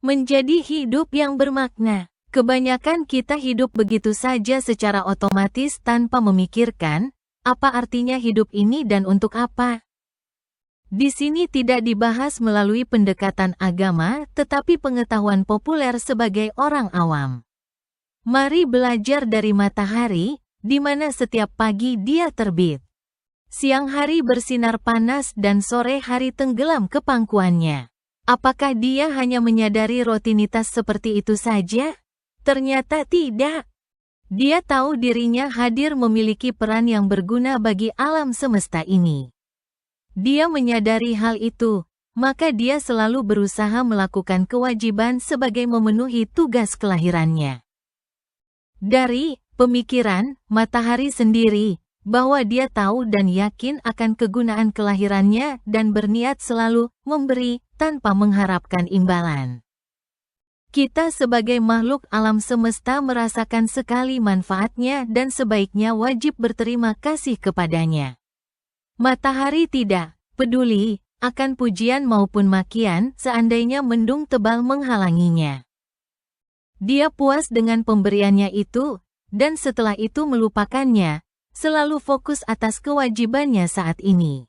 Menjadi hidup yang bermakna. Kebanyakan kita hidup begitu saja secara otomatis tanpa memikirkan, apa artinya hidup ini dan untuk apa. Di sini tidak dibahas melalui pendekatan agama, tetapi pengetahuan populer sebagai orang awam. Mari belajar dari matahari, di mana setiap pagi dia terbit. Siang hari bersinar panas dan sore hari tenggelam ke pangkuannya. Apakah dia hanya menyadari rutinitas seperti itu saja? Ternyata tidak. Dia tahu dirinya hadir memiliki peran yang berguna bagi alam semesta ini. Dia menyadari hal itu, maka dia selalu berusaha melakukan kewajiban sebagai memenuhi tugas kelahirannya. Dari pemikiran matahari sendiri, bahwa dia tahu dan yakin akan kegunaan kelahirannya dan berniat selalu memberi tanpa mengharapkan imbalan. Kita sebagai makhluk alam semesta merasakan sekali manfaatnya dan sebaiknya wajib berterima kasih kepadanya. Matahari tidak peduli akan pujian maupun makian seandainya mendung tebal menghalanginya. Dia puas dengan pemberiannya itu, dan setelah itu melupakannya, selalu fokus atas kewajibannya saat ini.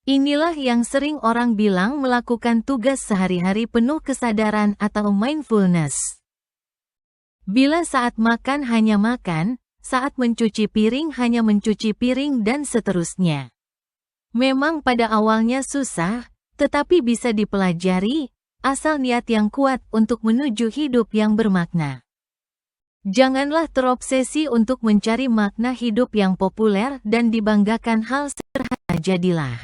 Inilah yang sering orang bilang melakukan tugas sehari-hari penuh kesadaran atau mindfulness. Bila saat makan hanya makan, saat mencuci piring hanya mencuci piring dan seterusnya. Memang pada awalnya susah, tetapi bisa dipelajari, asal niat yang kuat untuk menuju hidup yang bermakna. Janganlah terobsesi untuk mencari makna hidup yang populer dan dibanggakan hal sederhana jadilah.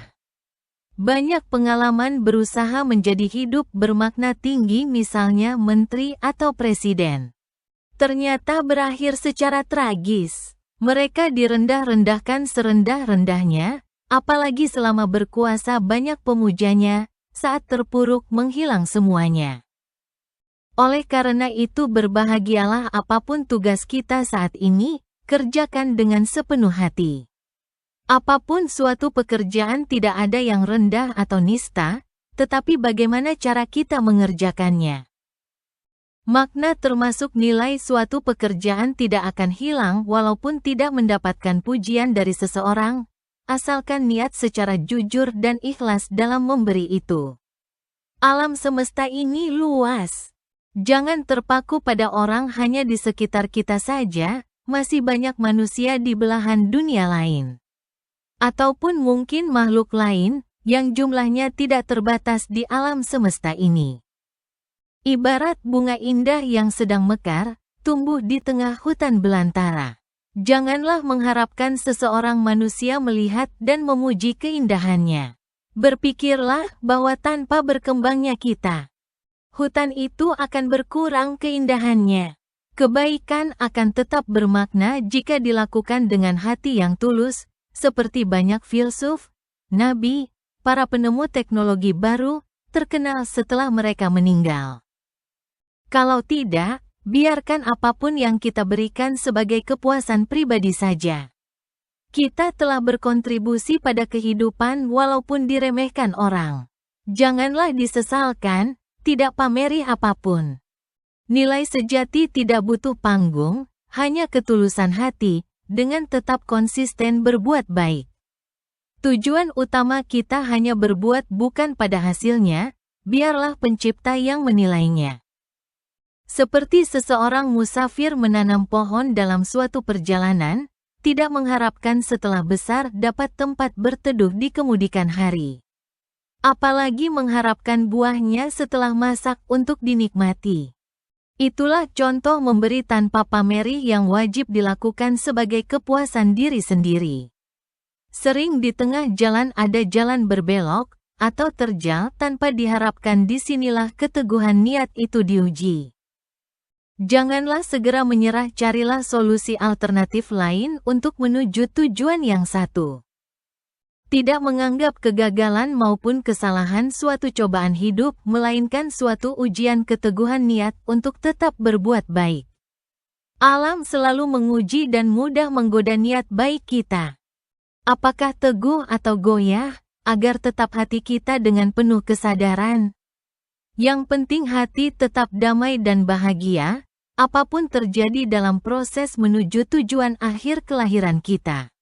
Banyak pengalaman berusaha menjadi hidup bermakna tinggi misalnya menteri atau presiden. Ternyata berakhir secara tragis. Mereka direndah-rendahkan serendah-rendahnya, apalagi selama berkuasa banyak pemujanya, saat terpuruk menghilang semuanya. Oleh karena itu berbahagialah apapun tugas kita saat ini, kerjakan dengan sepenuh hati. Apapun suatu pekerjaan tidak ada yang rendah atau nista, tetapi bagaimana cara kita mengerjakannya. Makna termasuk nilai suatu pekerjaan tidak akan hilang walaupun tidak mendapatkan pujian dari seseorang, asalkan niat secara jujur dan ikhlas dalam memberi itu. Alam semesta ini luas. Jangan terpaku pada orang hanya di sekitar kita saja, masih banyak manusia di belahan dunia lain. Ataupun mungkin makhluk lain, yang jumlahnya tidak terbatas di alam semesta ini. Ibarat bunga indah yang sedang mekar, tumbuh di tengah hutan belantara. Janganlah mengharapkan seseorang manusia melihat dan memuji keindahannya. Berpikirlah bahwa tanpa berkembangnya kita, hutan itu akan berkurang keindahannya. Kebaikan akan tetap bermakna jika dilakukan dengan hati yang tulus, seperti banyak filsuf, nabi, para penemu teknologi baru, terkenal setelah mereka meninggal. Kalau tidak, biarkan apapun yang kita berikan sebagai kepuasan pribadi saja. Kita telah berkontribusi pada kehidupan walaupun diremehkan orang. Janganlah disesalkan, tidak pameri apapun. Nilai sejati tidak butuh panggung, hanya ketulusan hati, dengan tetap konsisten berbuat baik. Tujuan utama kita hanya berbuat bukan pada hasilnya, biarlah pencipta yang menilainya. Seperti seseorang musafir menanam pohon dalam suatu perjalanan, tidak mengharapkan setelah besar dapat tempat berteduh di kemudian hari. Apalagi mengharapkan buahnya setelah masak untuk dinikmati. Itulah contoh memberi tanpa pameri yang wajib dilakukan sebagai kepuasan diri sendiri. Sering di tengah jalan ada jalan berbelok, atau terjal tanpa diharapkan, disinilah keteguhan niat itu diuji. Janganlah segera menyerah, carilah solusi alternatif lain untuk menuju tujuan yang satu. Tidak menganggap kegagalan maupun kesalahan suatu cobaan hidup, melainkan suatu ujian keteguhan niat untuk tetap berbuat baik. Alam selalu menguji dan mudah menggoda niat baik kita. Apakah teguh atau goyah, agar tetap hati kita dengan penuh kesadaran? Yang penting hati tetap damai dan bahagia, apapun terjadi dalam proses menuju tujuan akhir kelahiran kita.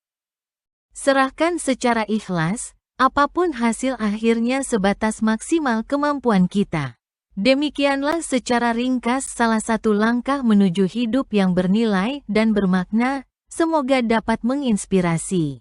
Serahkan secara ikhlas, apapun hasil akhirnya sebatas maksimal kemampuan kita. Demikianlah secara ringkas salah satu langkah menuju hidup yang bernilai dan bermakna, semoga dapat menginspirasi.